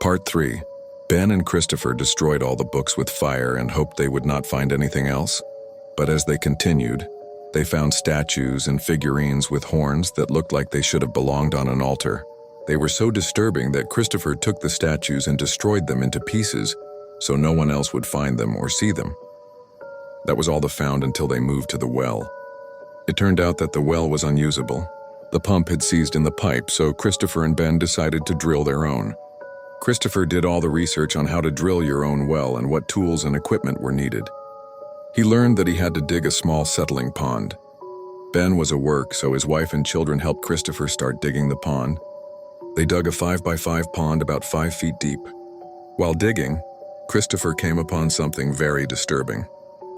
Part 3. Ben and Christopher destroyed all the books with fire and hoped they would not find anything else. But as they continued, they found statues and figurines with horns that looked like they should have belonged on an altar. They were so disturbing that Christopher took the statues and destroyed them into pieces so no one else would find them or see them. That was all they found until they moved to the well. It turned out that the well was unusable. The pump had seized in the pipe, so Christopher and Ben decided to drill their own. Christopher did all the research on how to drill your own well and what tools and equipment were needed. He learned that he had to dig a small settling pond. Ben was at work, so his wife and children helped Christopher start digging the pond. They dug a 5x5 pond about 5 feet deep. While digging, Christopher came upon something very disturbing.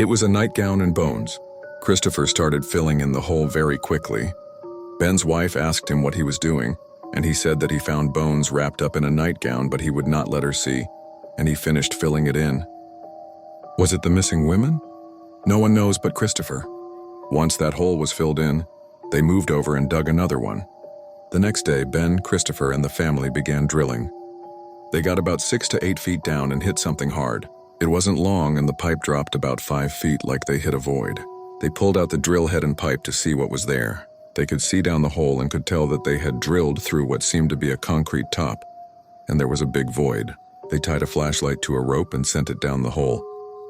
It was a nightgown and bones. Christopher started filling in the hole very quickly. Ben's wife asked him what he was doing, and he said that he found bones wrapped up in a nightgown, but he would not let her see, and he finished filling it in. Was it the missing women? No one knows but Christopher. Once that hole was filled in, they moved over and dug another one. The next day, Ben, Christopher, and the family began drilling. They got about 6 to 8 feet down and hit something hard. It wasn't long, and the pipe dropped about 5 feet like they hit a void. They pulled out the drill head and pipe to see what was there. They could see down the hole and could tell that they had drilled through what seemed to be a concrete top, and there was a big void. They tied a flashlight to a rope and sent it down the hole,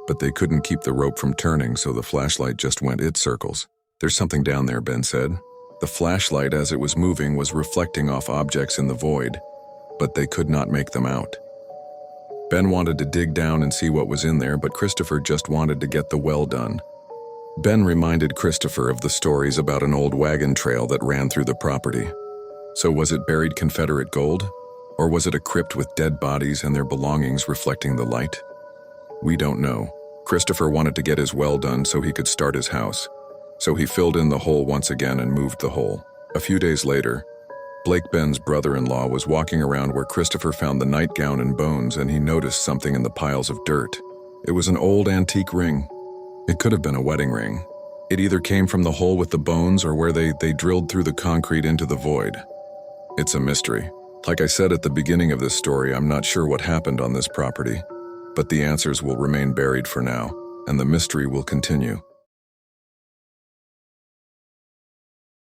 but they couldn't keep the rope from turning, so the flashlight just went its circles. "There's something down there," Ben said. The flashlight, as it was moving, was reflecting off objects in the void, but they could not make them out. Ben wanted to dig down and see what was in there, but Christopher just wanted to get the well done. Ben reminded Christopher of the stories about an old wagon trail that ran through the property. So was it buried Confederate gold? Or was it a crypt with dead bodies and their belongings reflecting the light? We don't know. Christopher wanted to get his well done so he could start his house. So he filled in the hole once again and moved the hole. A few days later, Blake, Ben's brother-in-law, was walking around where Christopher found the nightgown and bones, and he noticed something in the piles of dirt. It was an old antique ring. It could have been a wedding ring. It either came from the hole with the bones or where they drilled through the concrete into the void. It's a mystery. Like I said at the beginning of this story, I'm not sure what happened on this property, but the answers will remain buried for now, and the mystery will continue.